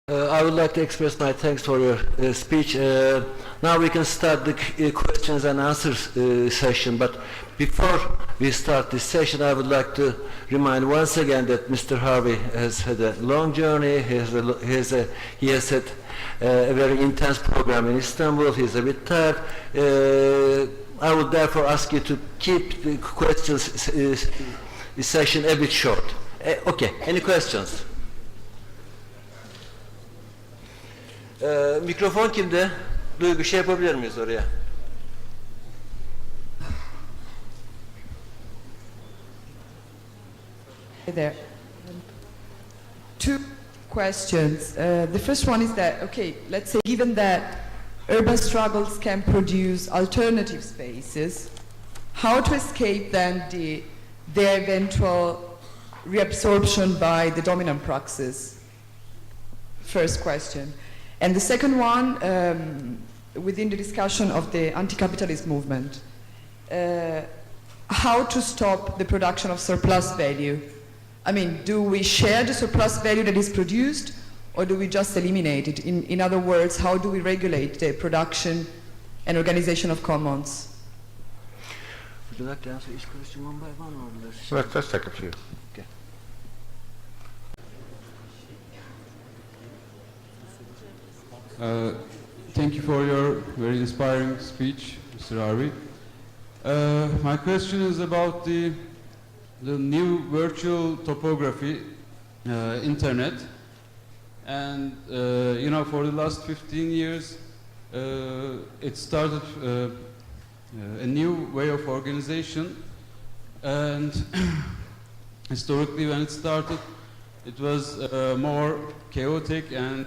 I would like to express my thanks for your speech. Now we can start the questions and answers session, but before we start this session, I would like to remind once again that Mr. Harvey has had a long journey. He has had a very intense program in Istanbul. He's a bit tired. I would therefore ask you to keep the questions session a bit short. Okay, any questions? Mikrofon kimde? Duygu şey yapabilir miyiz oraya? Hey there. Two questions. The first one is that, okay, let's say given that urban struggles can produce alternative spaces, how to escape then their eventual reabsorption by the dominant praxis? First question. And the second one, within the discussion of the anti-capitalist movement, how to stop the production of surplus value? I mean, do we share the surplus value that is produced, or do we just eliminate it? In other words, how do we regulate the production and organization of commons? Would you like to answer each question one by one, or let's take a few. Okay. Thank you for your very inspiring speech, Mr. Harvey. My question is about the new virtual topography, internet, and you know, for the last 15 years, it started a new way of organization, and historically, when it started, it was more chaotic, and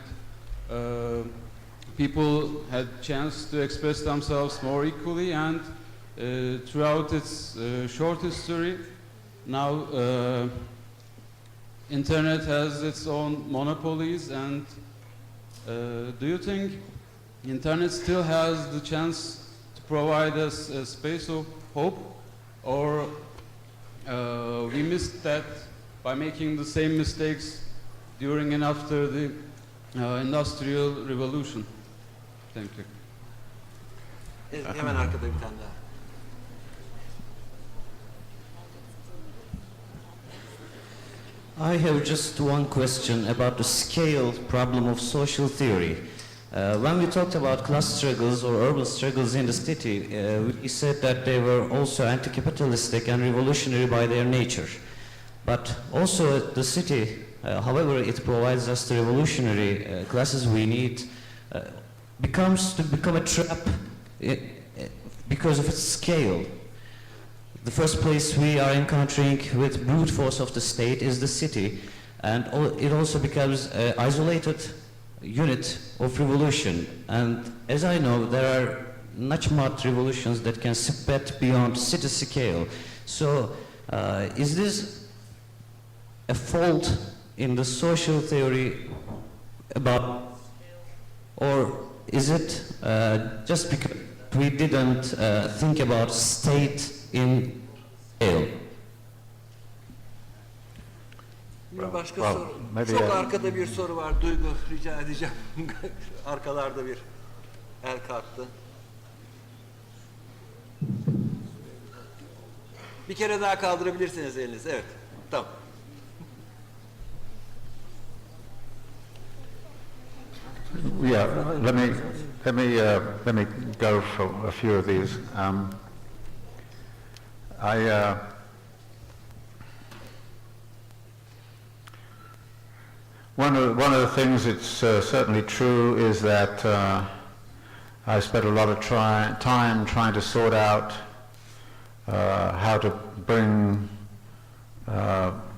people had chance to express themselves more equally, and throughout its short history, now internet has its own monopolies, and do you think internet still has the chance to provide us a space of hope, or we missed that by making the same mistakes during and after the Industrial Revolution? Thank you. Hemen arkada bir tane daha. I have just one question about the scale problem of social theory. When we talked about class struggles or urban struggles in the city, we said that they were also anti-capitalistic and revolutionary by their nature. But also the city, however it provides us the revolutionary classes we need, becomes a trap because of its scale. The first place we are encountering with brute force of the state is the city, and it also becomes an isolated unit of revolution. And as I know, there are much more revolutions that can spread beyond city scale. So is this a fault in the social theory about, or is it just because we didn't think about state in scale? Bir başka soru. Çok arkada bir soru var. Duygu, rica edeceğim. Arkalarda bir el kalktı. Bir kere daha kaldırabilirsiniz elinizi. Evet. Tamam. Yeah, let me go for a few of these. One of the things that's certainly true is that I spent a lot of time trying to sort out how to bring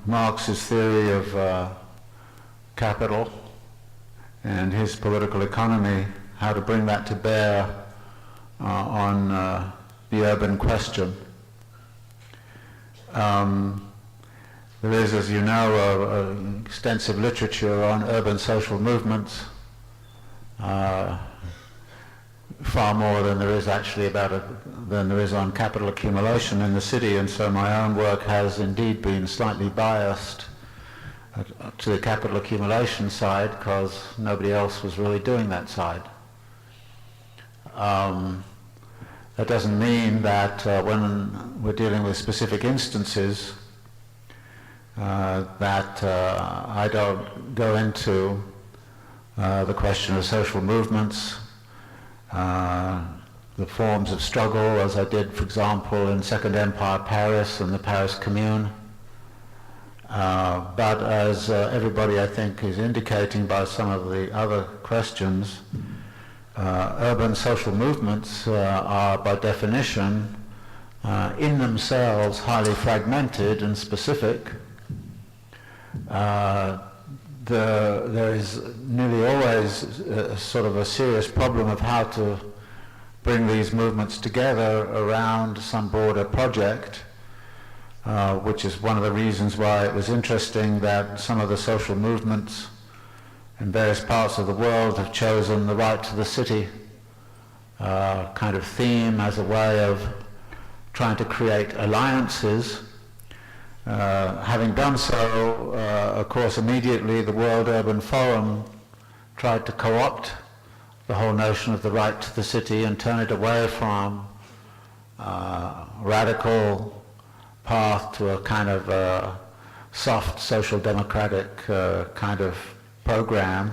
Marx's theory of capital and his political economy, how to bring that to bear on the urban question. There is, as you know, extensive literature on urban social movements, far more than there is actually than there is on capital accumulation in the city, and so my own work has indeed been slightly biased to the capital accumulation side, because nobody else was really doing that side. That doesn't mean that when we're dealing with specific instances that I don't go into the question of social movements, the forms of struggle, as I did, for example, in Second Empire Paris and the Paris Commune. But as everybody, I think, is indicating by some of the other questions, urban social movements are, by definition, in themselves highly fragmented and specific. There is nearly always sort of a serious problem of how to bring these movements together around some broader project, which is one of the reasons why it was interesting that some of the social movements in various parts of the world have chosen the right to the city kind of theme as a way of trying to create alliances. Having done so, of course, immediately the World Urban Forum tried to co-opt the whole notion of the right to the city and turn it away from radical path to a kind of soft social democratic kind of program,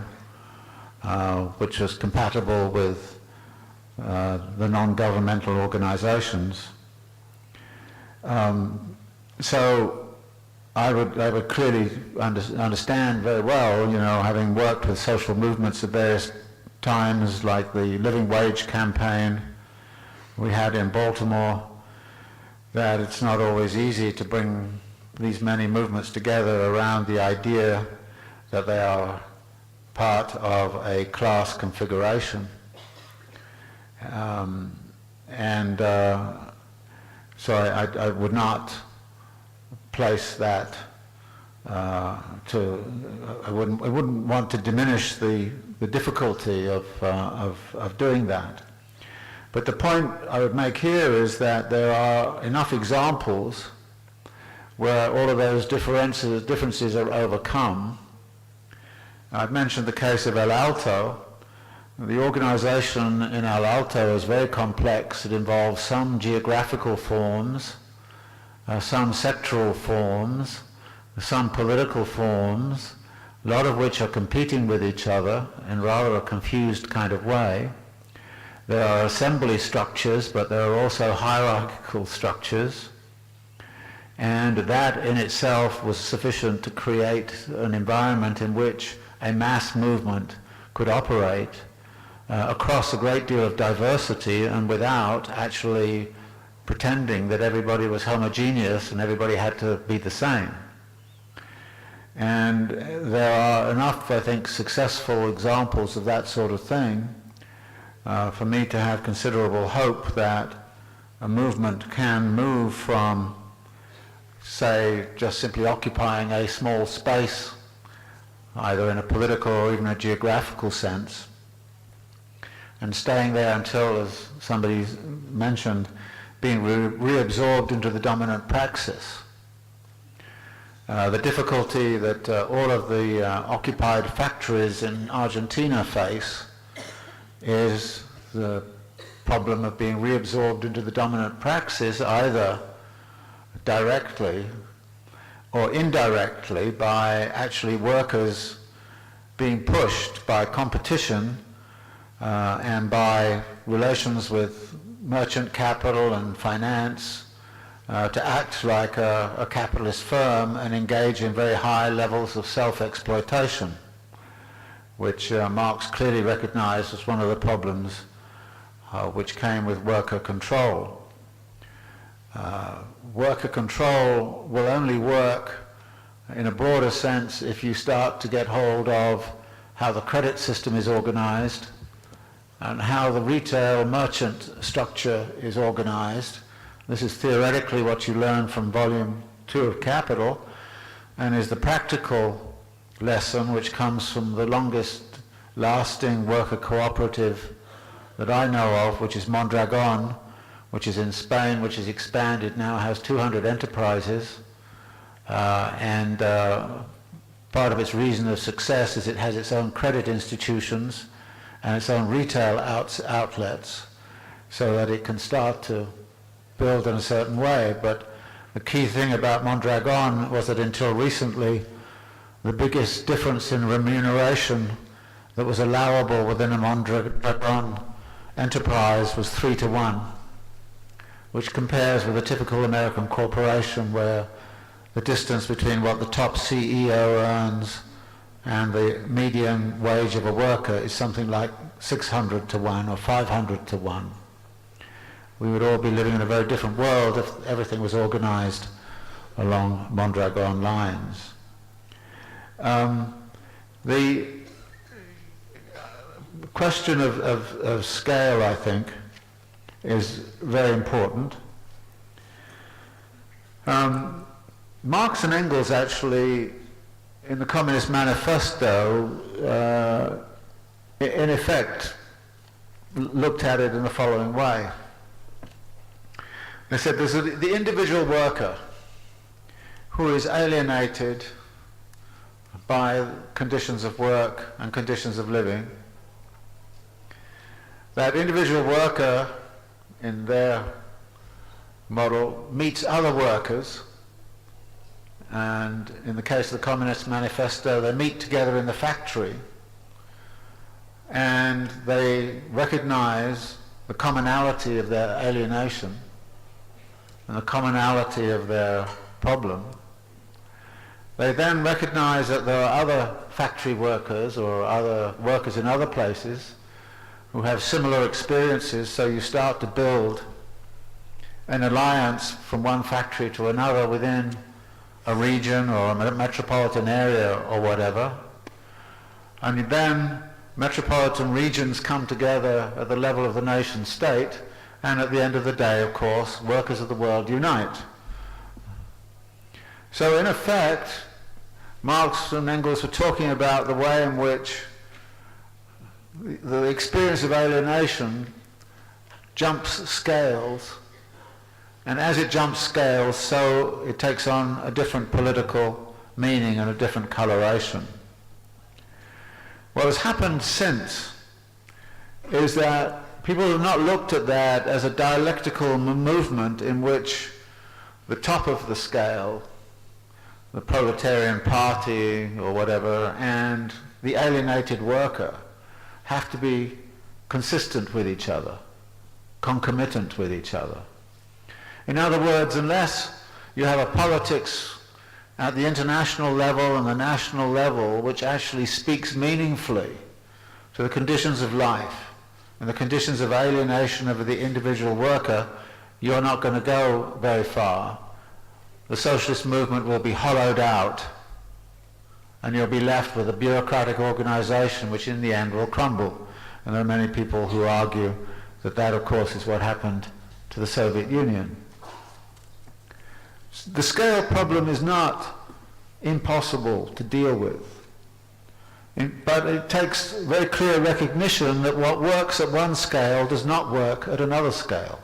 which was compatible with the non-governmental organizations. So I would clearly understand very well, you know, having worked with social movements at various times, like the living wage campaign we had in Baltimore, that it's not always easy to bring these many movements together around the idea that they are part of a class configuration. So I would not place that I wouldn't want to diminish the difficulty of doing that. But the point I would make here is that there are enough examples where all of those differences are overcome. I've mentioned the case of El Alto. The organization in El Alto is very complex. It involves some geographical forms, some sectoral forms, some political forms, a lot of which are competing with each other in rather a confused kind of way. There are assembly structures, but there are also hierarchical structures. And that in itself was sufficient to create an environment in which a mass movement could operate across a great deal of diversity and without actually pretending that everybody was homogeneous and everybody had to be the same. And there are enough, I think, successful examples of that sort of thing for me to have considerable hope that a movement can move from, say, just simply occupying a small space, either in a political or even a geographical sense, and staying there until, as somebody mentioned, being reabsorbed into the dominant praxis. The difficulty that all of the occupied factories in Argentina face is the problem of being reabsorbed into the dominant praxis, either directly or indirectly by actually workers being pushed by competition and by relations with merchant capital and finance to act like a capitalist firm and engage in very high levels of self-exploitation, which Marx clearly recognized as one of the problems which came with worker control. Worker control will only work in a broader sense if you start to get hold of how the credit system is organized and how the retail merchant structure is organized. This is theoretically what you learn from Volume 2 of Capital, and is the practical lesson which comes from the longest lasting worker cooperative that I know of, which is Mondragon, which is in Spain, which is expanded, now has 200 enterprises, and part of its reason of success is it has its own credit institutions and its own retail outlets, so that it can start to build in a certain way. But the key thing about Mondragon was that until recently, the biggest difference in remuneration that was allowable within a Mondragon enterprise was 3-to-1, which compares with a typical American corporation where the distance between what the top CEO earns and the median wage of a worker is something like 600-to-1 or 500-to-1. We would all be living in a very different world if everything was organized along Mondragon lines. The question of scale, I think, is very important. Marx and Engels actually, in the Communist Manifesto, in effect, looked at it in the following way. They said there's the individual worker who is alienated by conditions of work and conditions of living. That individual worker, in their model, meets other workers, and in the case of the Communist Manifesto, they meet together in the factory, and they recognize the commonality of their alienation and the commonality of their problem. They then recognize that there are other factory workers or other workers in other places who have similar experiences, so you start to build an alliance from one factory to another within a region or a metropolitan area or whatever. And then metropolitan regions come together at the level of the nation state, and at the end of the day, of course, workers of the world unite. So in effect, Marx and Engels were talking about the way in which the experience of alienation jumps scales, and as it jumps scales, so it takes on a different political meaning and a different coloration. What has happened since is that people have not looked at that as a dialectical movement in which the top of the scale, the proletarian party or whatever, and the alienated worker have to be consistent with each other, concomitant with each other. In other words, unless you have a politics at the international level and the national level which actually speaks meaningfully to the conditions of life and the conditions of alienation of the individual worker, you're not going to go very far. The socialist movement will be hollowed out, and you'll be left with a bureaucratic organization which in the end will crumble. And there are many people who argue that that, of course, is what happened to the Soviet Union. The scale problem is not impossible to deal with. But it takes very clear recognition that what works at one scale does not work at another scale.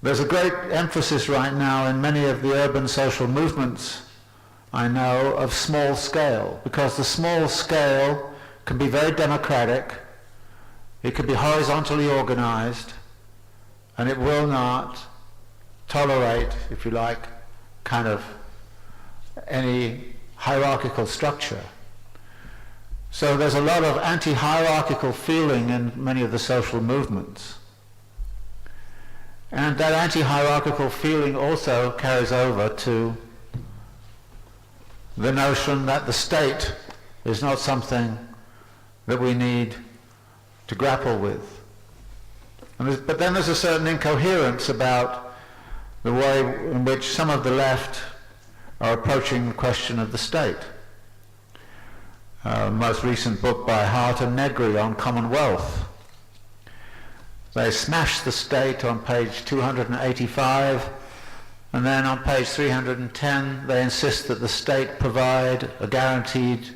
There's a great emphasis right now in many of the urban social movements, I know, of small scale, because the small scale can be very democratic, it can be horizontally organized, and it will not tolerate, if you like, kind of any hierarchical structure. So there's a lot of anti-hierarchical feeling in many of the social movements. And that anti-hierarchical feeling also carries over to the notion that the state is not something that we need to grapple with. But then there's a certain incoherence about the way in which some of the left are approaching the question of the state. Most recent book by Hart and Negri on Commonwealth. They smash the state on page 285, and then on page 310 they insist that the state provide a guaranteed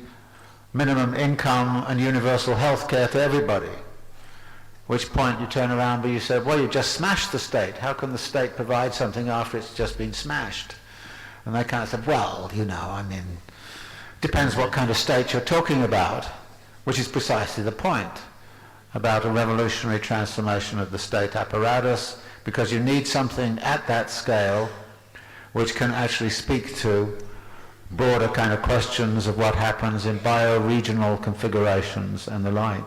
minimum income and universal health care to everybody. At which point you turn around and you say, well, you just smashed the state. How can the state provide something after it's just been smashed? And they kind of said, well, you know, I mean, depends what kind of state you're talking about, which is precisely the point about a revolutionary transformation of the state apparatus, because you need something at that scale which can actually speak to broader kind of questions of what happens in bioregional configurations and the like.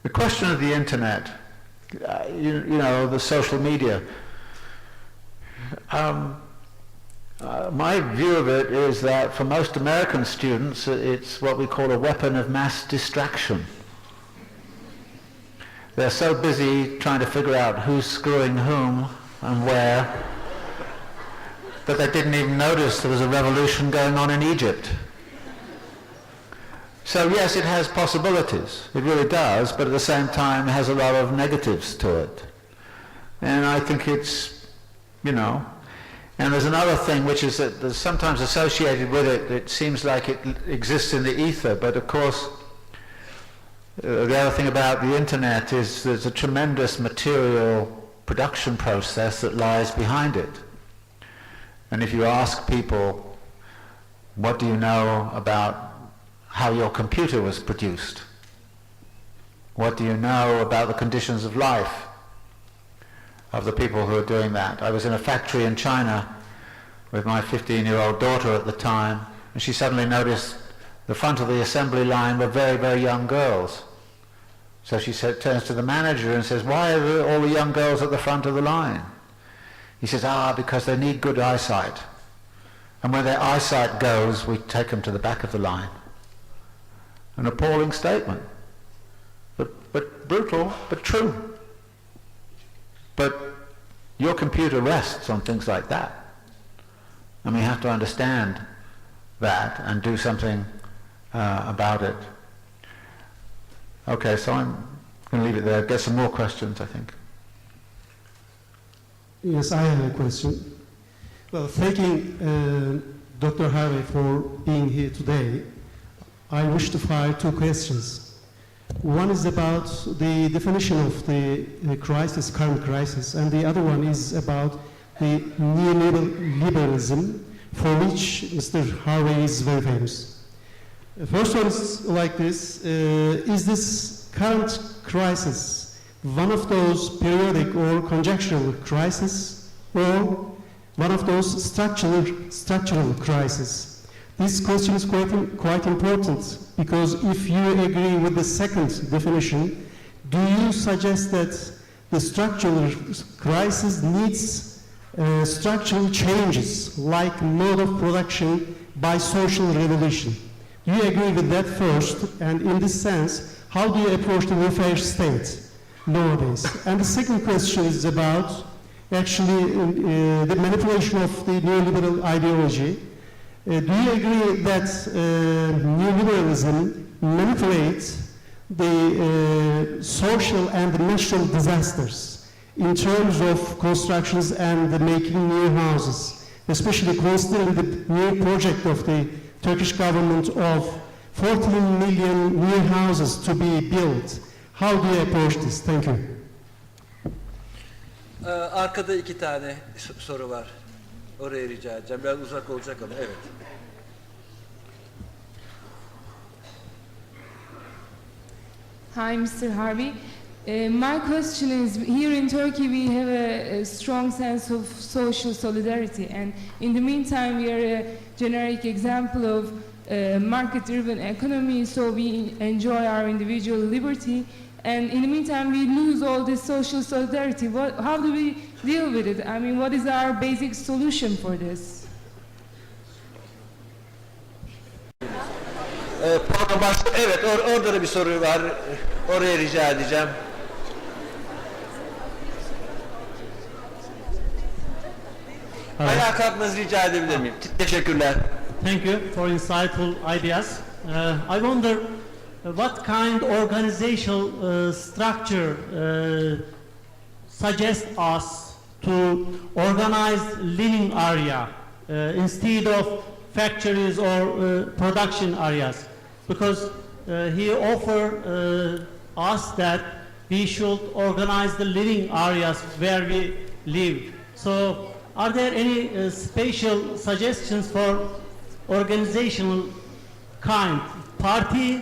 The question of the internet, you know, the social media, my view of it is that for most American students it's what we call a weapon of mass distraction. They're so busy trying to figure out who's screwing whom and where that they didn't even notice there was a revolution going on in Egypt. So yes, it has possibilities, it really does, but at the same time it has a lot of negatives to it. And I think it's, you know, and there's another thing which is that there's sometimes associated with it, it seems like it exists in the ether, but of course the other thing about the internet is there's a tremendous material production process that lies behind it. And if you ask people, what do you know about how your computer was produced? What do you know about the conditions of life of the people who are doing that? I was in a factory in China with my 15-year-old daughter at the time, and she suddenly noticed the front of the assembly line were very, very young girls. So she turns to the manager and says, why are all the young girls at the front of the line? He says, because they need good eyesight. And when their eyesight goes, we take them to the back of the line. An appalling statement. But brutal, but true. But your computer rests on things like that. And we have to understand that and do something about it. Okay, so I'm going to leave it there. Get some more questions, I think. Yes, I have a question. Well, thanking Dr. Harvey for being here today, I wish to fire two questions. One is about the definition of the crisis, current crisis, and the other one is about the neoliberalism, for which Mr. Harvey is very famous. The first one is like this: is this current crisis one of those periodic or conjunctural crises, or one of those structural crises? This question is quite important, because if you agree with the second definition, do you suggest that the structural crisis needs structural changes, like mode of production by social revolution? Do you agree with that first? And in this sense, how do you approach the welfare state nowadays? And the second question is about actually the manipulation of the neoliberal ideology. Do you agree that neoliberalism manipulates the social and natural disasters in terms of constructions and the making new houses, especially considering the new project of the Turkish government of 14 million new houses to be built? How do you approach this? Thank you. Arkada iki tane soru var. Oraya rica edeceğim. Biraz uzak olacak ama evet. Hi, Mr. Harvey. My question is, here in Turkey we have a strong sense of social solidarity, and in the meantime we are a generic example of market-driven economy, so we enjoy our individual liberty, and in the meantime we lose all this social solidarity. How do we deal with it? I mean, what is our basic solution for this? Pardon, evet, orada da bir soru var. Oraya rica edeceğim. Ayağa kalkmanızı rica edebilir miyim? Teşekkürler. Thank you for insightful ideas. I wonder what kind of organizational structure suggests us to organize living area instead of factories or production areas, because he offered us that we should organize the living areas where we live. So are there any special suggestions for organizational kind, party,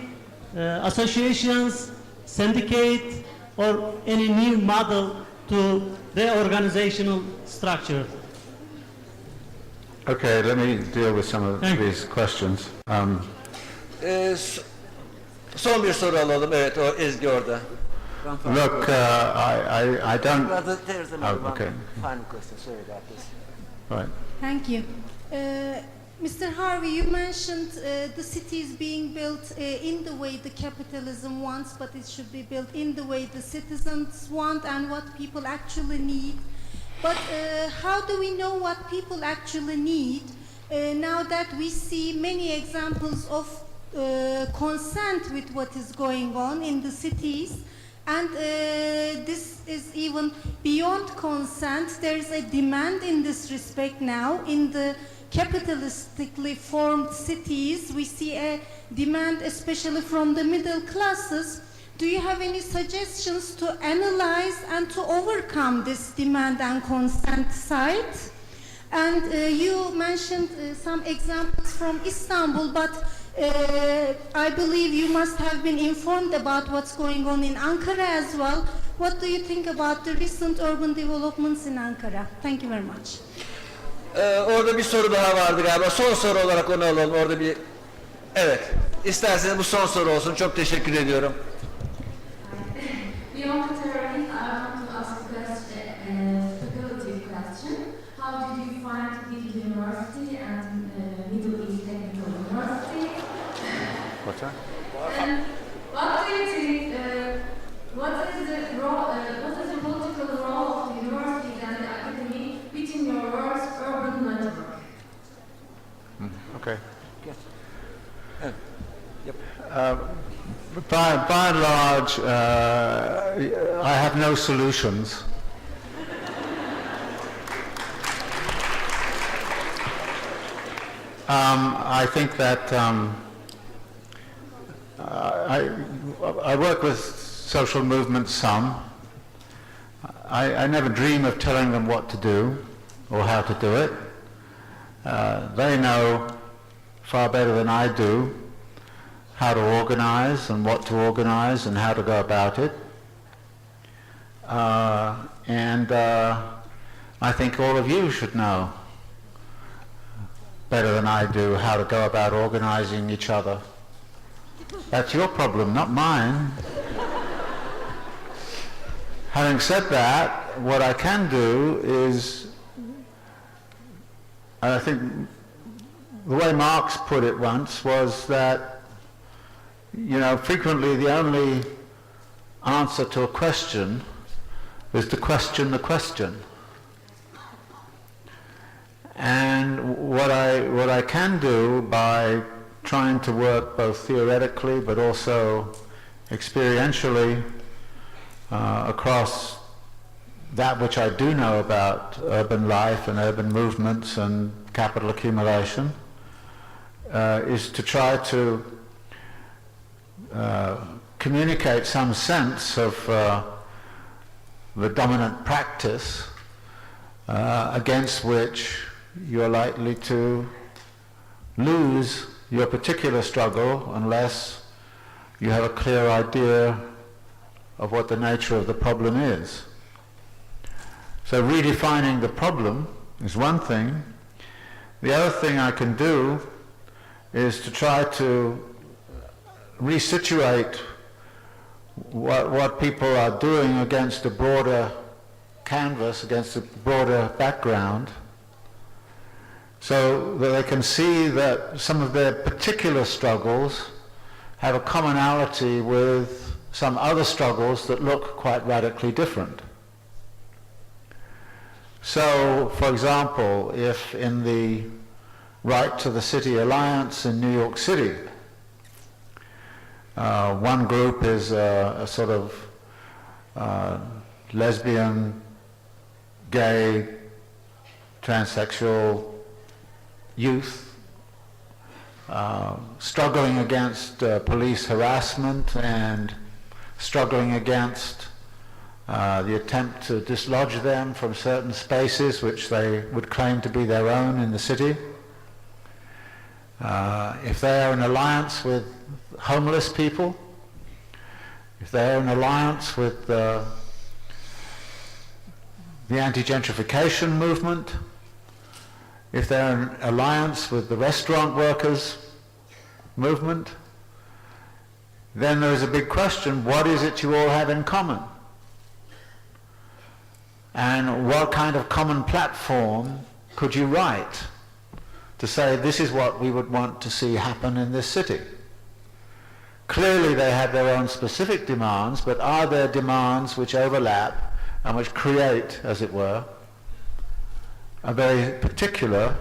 associations, syndicate, or any new model to the organizational structure? Okay, let me deal with some of Thank you. these questions. Son bir soru alalım. Evet, o Ezgi orada. Look, I don't... There's another Oh, okay. final question. Sorry about this. Right. Thank you. Mr. Harvey, you mentioned the cities being built in the way the capitalism wants, but it should be built in the way the citizens want and what people actually need. But how do we know what people actually need now that we see many examples of consent with what is going on in the cities? And this is even beyond consent. There is a demand in this respect now. In the capitalistically formed cities, we see a demand especially from the middle classes. Do you have any suggestions to analyze and to overcome this demand and consent side? And you mentioned some examples from Istanbul, but I believe you must have been informed about what's going on in Ankara as well. What do you think about the recent urban developments in Ankara? Thank you very much. Orada bir soru daha vardı galiba. Son soru olarak onu alalım. Orada bir... Evet. İsterseniz bu son soru olsun. Çok teşekkür ediyorum. Beyond terrorism, I want to ask a question, speculative question. How did you find the university and Middle East Technical University? What's that? And what do you think? What is the role? What is the political role of the universities and the academy within your world's urban network? Okay. Yes. Yep. By and large, I have no solutions. I think that I work with social movements some. I never dream of telling them what to do or how to do it. They know far better than I do how to organize and what to organize and how to go about it. And I think all of you should know better than I do how to go about organizing each other. That's your problem, not mine. Having said that, what I can do is, I think the way Marx put it once was that, you know, frequently the only answer to a question is to question the question. And what I can do by trying to work both theoretically but also experientially across that which I do know about urban life and urban movements and capital accumulation is to try to communicate some sense of the dominant practice against which you're likely to lose your particular struggle unless you have a clear idea of what the nature of the problem is. So redefining the problem is one thing. The other thing I can do is to try to resituate what people are doing against a broader canvas, against a broader background, so that they can see that some of their particular struggles have a commonality with some other struggles that look quite radically different. So, for example, if in the Right to the City Alliance in New York City, one group is a sort of lesbian, gay, transsexual youth struggling against police harassment and struggling against the attempt to dislodge them from certain spaces which they would claim to be their own in the city. If they are in alliance with homeless people, if they are in alliance with the anti-gentrification movement, if they're in alliance with the restaurant workers movement, then there is a big question: what is it you all have in common? And what kind of common platform could you write to say this is what we would want to see happen in this city? Clearly they have their own specific demands, but are there demands which overlap and which create, as it were, a very particular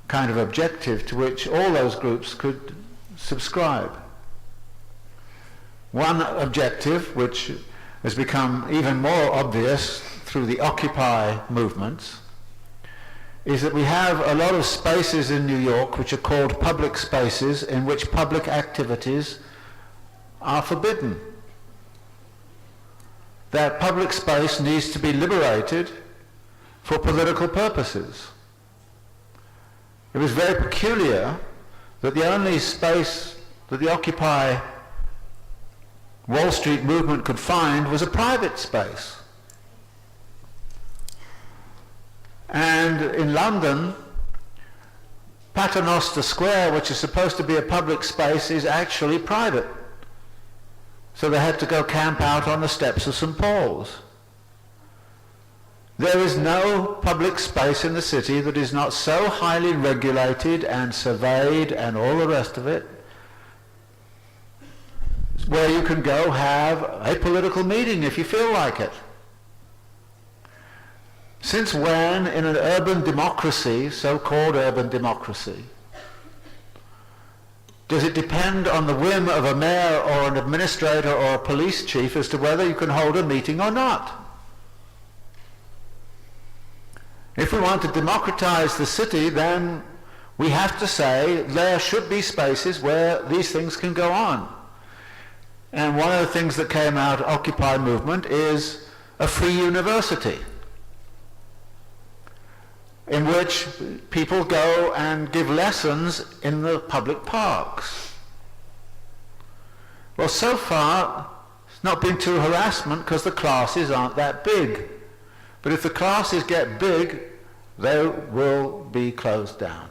kind of objective to which all those groups could subscribe? One objective, which has become even more obvious through the Occupy movements, is that we have a lot of spaces in New York which are called public spaces in which public activities are forbidden. That public space needs to be liberated for political purposes. It was very peculiar that the only space that the Occupy Wall Street movement could find was a private space. And in London, Paternoster Square, which is supposed to be a public space, is actually private. So they had to go camp out on the steps of St. Paul's. There is no public space in the city that is not so highly regulated and surveyed and all the rest of it, where you can go have a political meeting if you feel like it. Since when, in an urban democracy, so-called urban democracy, does it depend on the whim of a mayor or an administrator or a police chief as to whether you can hold a meeting or not? If we want to democratize the city, then we have to say there should be spaces where these things can go on. And one of the things that came out of the Occupy movement is a free university, in which people go and give lessons in the public parks. Well, so far, it's not been too harassment because the classes aren't that big. But if the classes get big, they will be closed down.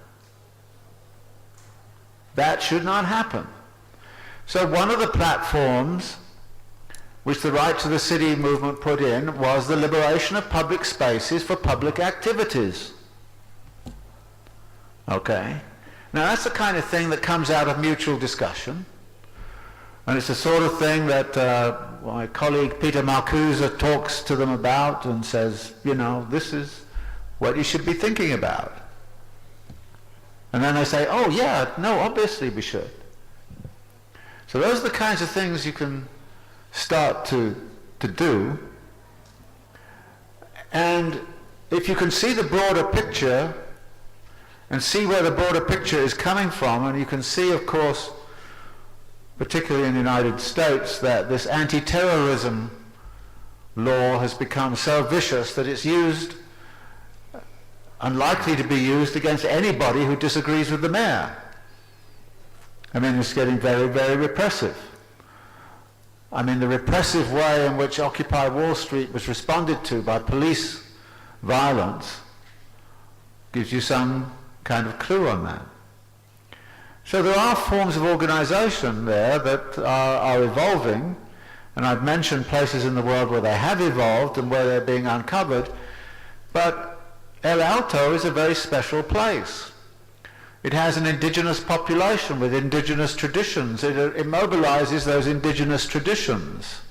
That should not happen. So one of the platforms which the Right to the City movement put in was the liberation of public spaces for public activities. Okay. Now that's the kind of thing that comes out of mutual discussion, and it's the sort of thing that my colleague Peter Marcuse talks to them about and says, you know, this is what you should be thinking about. And then they say, oh yeah, no, obviously we should. So those are the kinds of things you can start to do. And if you can see the broader picture and see where the broader picture is coming from, and you can see, of course, particularly in the United States, that this anti-terrorism law has become so vicious that it's used, unlikely to be used against anybody who disagrees with the mayor. I mean, it's getting very, very repressive. I mean, the repressive way in which Occupy Wall Street was responded to by police violence gives you some kind of clue on that. So there are forms of organization there that are evolving, and I've mentioned places in the world where they have evolved and where they're being uncovered, but El Alto is a very special place. It has an indigenous population with indigenous traditions. It immobilizes those indigenous traditions.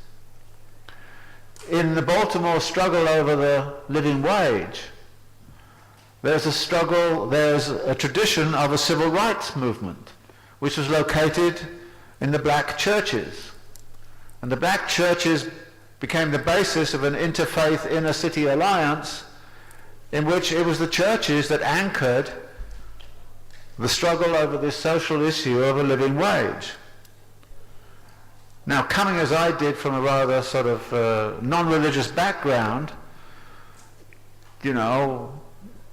In the Baltimore struggle over the living wage, there's a struggle, there's a tradition of a civil rights movement, which was located in the black churches. And the black churches became the basis of an interfaith inner city alliance in which it was the churches that anchored the struggle over this social issue of a living wage. Now, coming as I did from a rather sort of non-religious background, you know,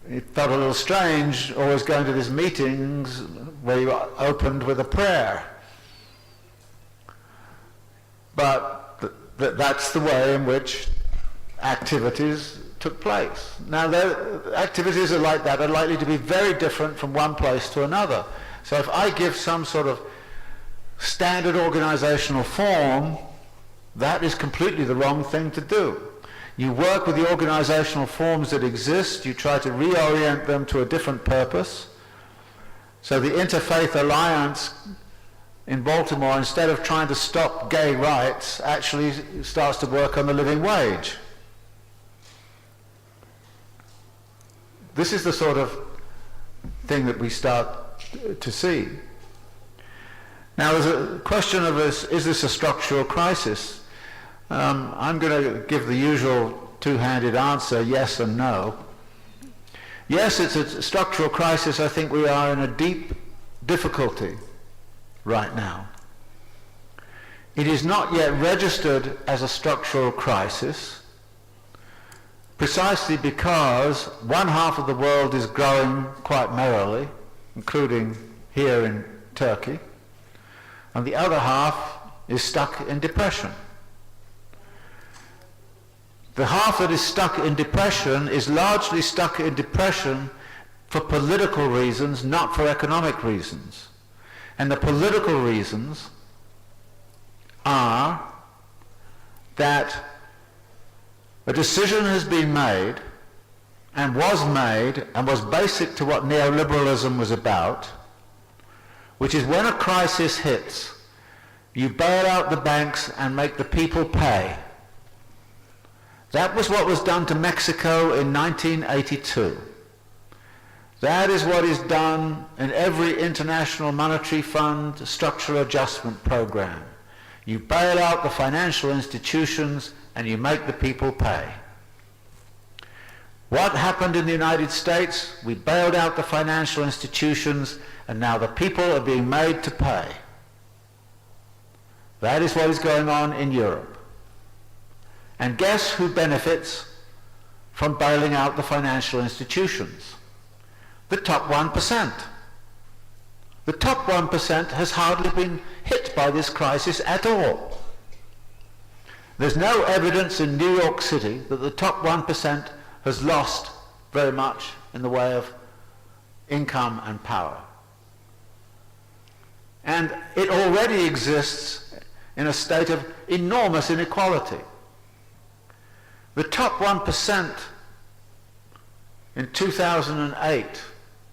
it felt a little strange always going to these meetings where you opened with a prayer. But that's the way in which activities took place. Now, activities are like that are likely to be very different from one place to another. So if I give some sort of standard organizational form, that is completely the wrong thing to do. You work with the organizational forms that exist, you try to reorient them to a different purpose. So the Interfaith Alliance in Baltimore, instead of trying to stop gay rights, actually starts to work on the living wage. This is the sort of thing that we start to see. Now, there's a question of is this a structural crisis? I'm going to give the usual two-handed answer, yes and no. Yes, it's a structural crisis. I think we are in a deep difficulty right now. It is not yet registered as a structural crisis, precisely because one half of the world is growing quite merrily, including here in Turkey, and the other half is stuck in depression. The half that is stuck in depression is largely stuck in depression for political reasons, not for economic reasons. And the political reasons are that a decision has been made and was basic to what neoliberalism was about, which is when a crisis hits, you bail out the banks and make the people pay. That was what was done to Mexico in 1982. That is what is done in every International Monetary Fund structural adjustment program. You bail out the financial institutions and you make the people pay. What happened in the United States? We bailed out the financial institutions and now the people are being made to pay. That is what is going on in Europe. And guess who benefits from bailing out the financial institutions? The top 1%. The top 1% has hardly been hit by this crisis at all. There's no evidence in New York City that the top 1% has lost very much in the way of income and power. And it already exists in a state of enormous inequality. The top 1% in 2008,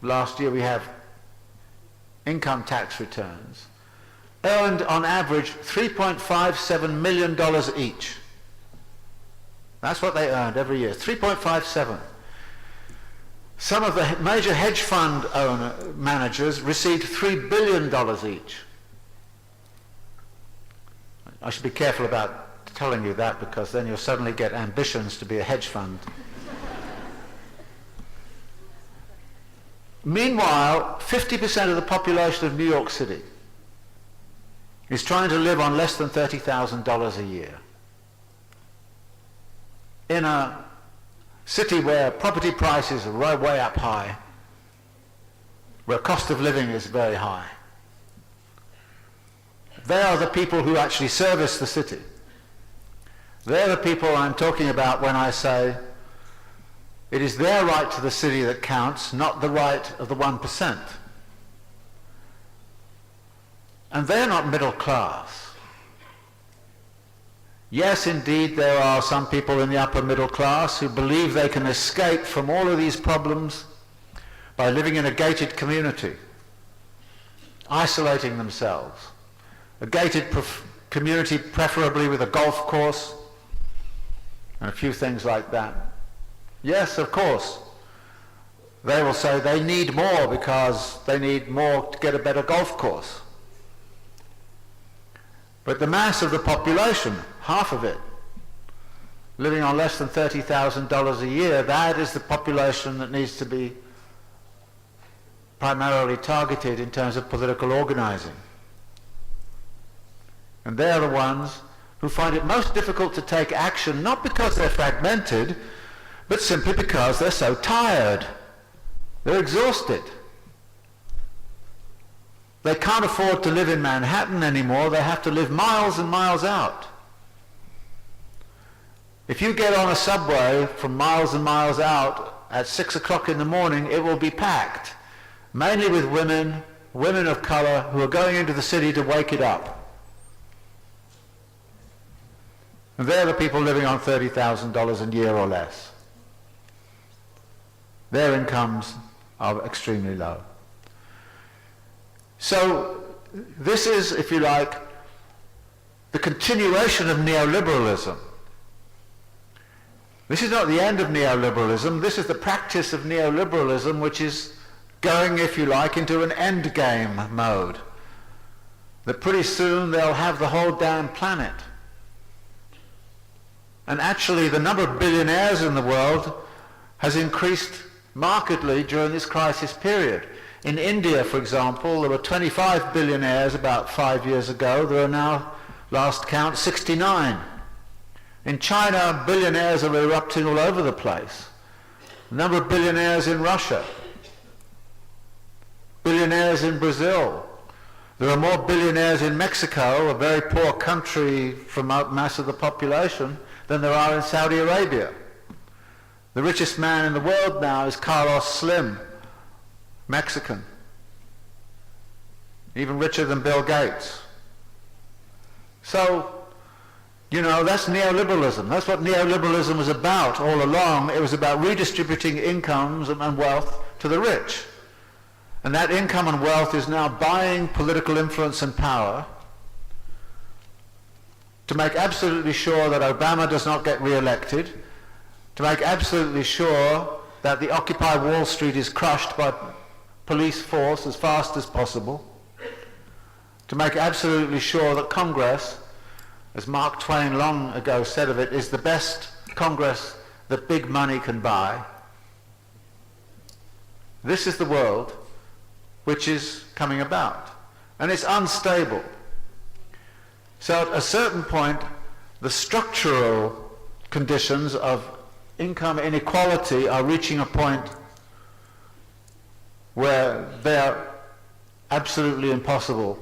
last year we have income tax returns, earned on average $3.57 million each. That's what they earned every year, 3.57. Some of the major hedge fund managers received $3 billion each. I should be careful about telling you that because then you'll suddenly get ambitions to be a hedge fund. Meanwhile, 50% of the population of New York City is trying to live on less than $30,000 a year. In a city where property prices are way up high, where cost of living is very high. They are the people who actually service the city. They're the people I'm talking about when I say it is their right to the city that counts, not the right of the 1%. And they're not middle class. Yes, indeed, there are some people in the upper middle class who believe they can escape from all of these problems by living in a gated community, isolating themselves. A gated community preferably with a golf course and a few things like that. Yes, of course. They will say they need more because they need more to get a better golf course. But the mass of the population, half of it, living on less than $30,000 a year, that is the population that needs to be primarily targeted in terms of political organizing. And they're the ones who find it most difficult to take action, not because they're fragmented, but simply because they're so tired. They're exhausted. They can't afford to live in Manhattan anymore. They have to live miles and miles out. If you get on a subway from miles and miles out at 6 o'clock in the morning, it will be packed, mainly with women of color who are going into the city to wake it up. And they're the people living on $30,000 a year or less. Their incomes are extremely low. So this is, if you like, the continuation of neoliberalism. This is not the end of neoliberalism. This is the practice of neoliberalism, which is going, if you like, into an endgame mode. That pretty soon they'll have the whole damn planet. And actually the number of billionaires in the world has increased markedly during this crisis period. In India, for example, there were 25 billionaires about 5 years ago. There are now, last count, 69. In China, billionaires are erupting all over the place. The number of billionaires in Russia, billionaires in Brazil. There are more billionaires in Mexico, a very poor country from mass of the population, than there are in Saudi Arabia. The richest man in the world now is Carlos Slim, Mexican. Even richer than Bill Gates. So, you know, that's neoliberalism. That's what neoliberalism was about all along. It was about redistributing incomes and wealth to the rich. And that income and wealth is now buying political influence and power to make absolutely sure that Obama does not get re-elected, to make absolutely sure that the Occupy Wall Street is crushed by police force as fast as possible, to make absolutely sure that Congress, as Mark Twain long ago said of it, is the best Congress that big money can buy. This is the world which is coming about. And it's unstable. So at a certain point, the structural conditions of income inequality are reaching a point where they are absolutely impossible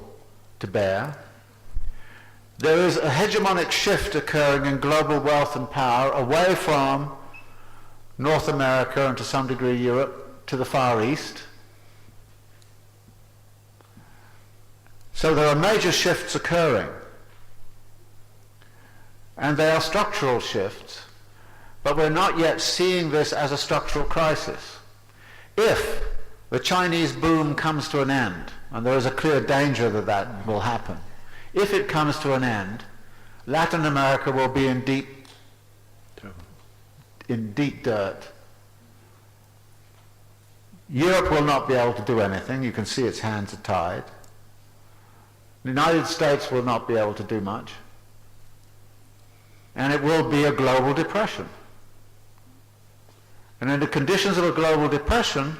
to bear. There is a hegemonic shift occurring in global wealth and power away from North America and to some degree Europe to the Far East. So there are major shifts occurring. And they are structural shifts, but we're not yet seeing this as a structural crisis. If the Chinese boom comes to an end, and there is a clear danger that that will happen, if it comes to an end, Latin America will be in deep dirt. Europe will not be able to do anything. You can see its hands are tied. The United States will not be able to do much. And it will be a global depression. And in the conditions of a global depression,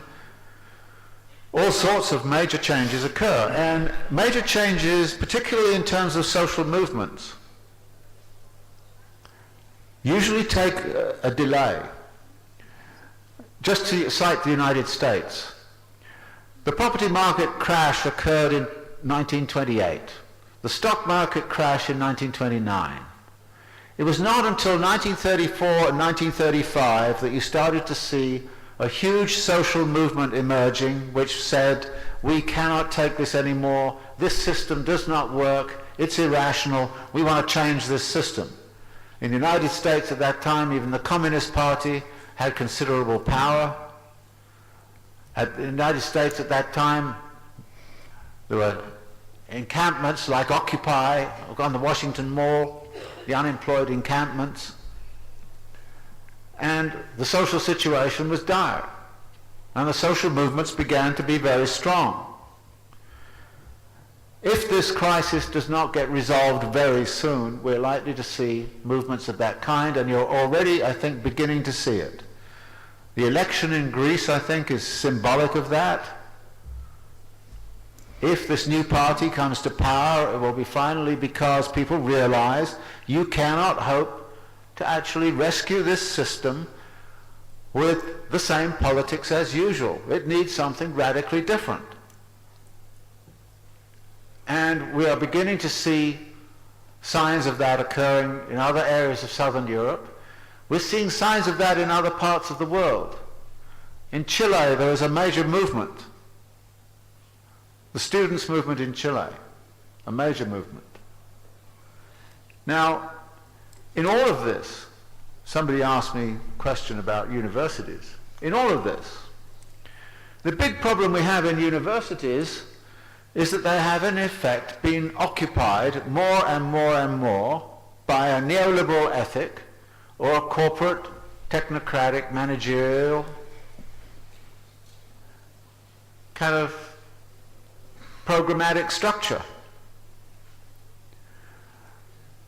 all sorts of major changes occur. And major changes, particularly in terms of social movements, usually take a delay. Just to cite the United States, the property market crash occurred in 1928. The stock market crash in 1929. It was not until 1934 and 1935 that you started to see a huge social movement emerging which said, we cannot take this anymore, this system does not work, it's irrational, we want to change this system. In the United States at that time, even the Communist Party had considerable power. At the United States at that time, there were encampments like Occupy on the Washington Mall, the unemployed encampments, and the social situation was dire, and the social movements began to be very strong. If this crisis does not get resolved very soon, we're likely to see movements of that kind, and you're already, I think, beginning to see it. The election in Greece, I think, is symbolic of that. if this new party comes to power, it will be finally because people realize you cannot hope to actually rescue this system with the same politics as usual. It needs something radically different. And we are beginning to see signs of that occurring in other areas of Southern Europe. We're seeing signs of that in other parts of the world. In Chile, there is a major movement. The students' movement in Chile, a major movement. Now, in all of this, somebody asked me a question about universities. In all of this, the big problem we have in universities is that they have in effect been occupied more and more and more by a neoliberal ethic or a corporate, technocratic, managerial kind of programmatic structure.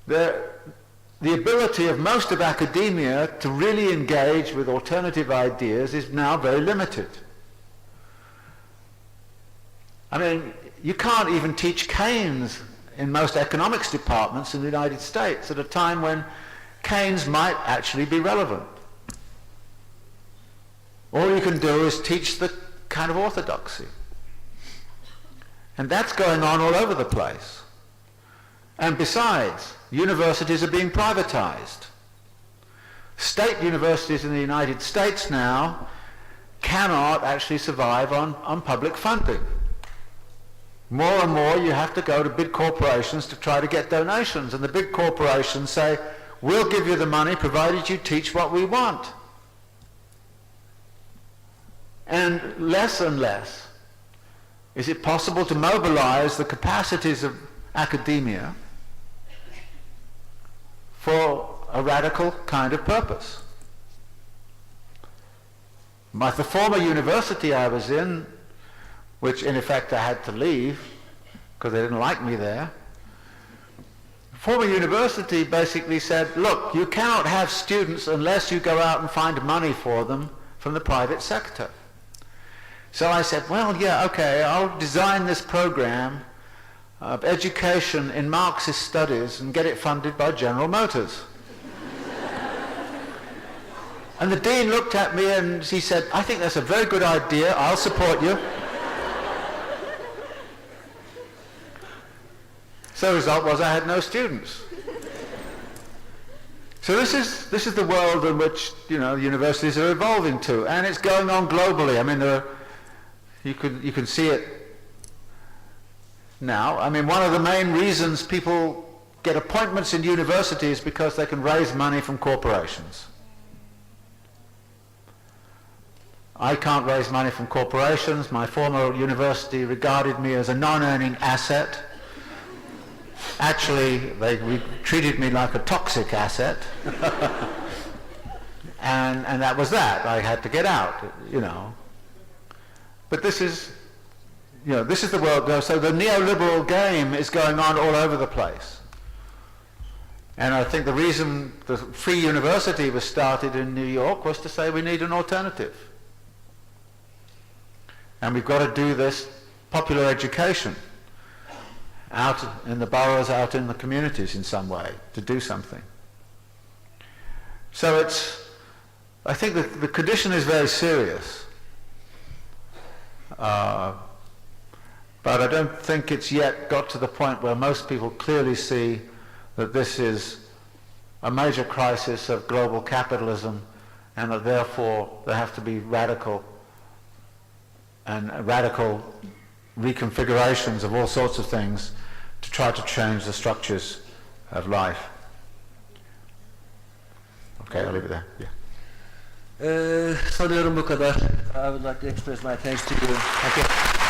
The ability of most of academia to really engage with alternative ideas is now very limited. I mean, you can't even teach Keynes in most economics departments in the United States at a time when Keynes might actually be relevant. All you can do is teach the kind of orthodoxy. And that's going on all over the place. And besides, universities are being privatized. State universities in the United States now cannot actually survive on public funding. More and more you have to go to big corporations to try to get donations, and the big corporations say, we'll give you the money provided you teach what we want. And less is it possible to mobilize the capacities of academia for a radical kind of purpose. The former university I was in, which in effect I had to leave because they didn't like me there, the former university basically said, look, you cannot have students unless you go out and find money for them from the private sector. So I said, well, yeah, okay, I'll design this program of education in Marxist studies and get it funded by General Motors. And the dean looked at me and he said, I think that's a very good idea, I'll support you. So the result was I had no students. So this is the world in which, you know, universities are evolving to, and it's going on globally. I mean, you can see it now. I mean, one of the main reasons people get appointments in universities is because they can raise money from corporations. I can't raise money from corporations. My former university regarded me as a non-earning asset. Actually, they treated me like a toxic asset. and that was that. I had to get out, you know. But this is, you know, this is the world. So the neoliberal game is going on all over the place. And I think the reason the Free University was started in New York was to say we need an alternative. And we've got to do this popular education out in the boroughs, out in the communities in some way, to do something. So I think the condition is very serious. But I don't think it's yet got to the point where most people clearly see that this is a major crisis of global capitalism and that therefore there have to be radical reconfigurations of all sorts of things to try to change the structures of life. Okay, I'll leave it there. Yeah. Sanıyorum bu kadar. I would like to express my thanks to you. Thank you.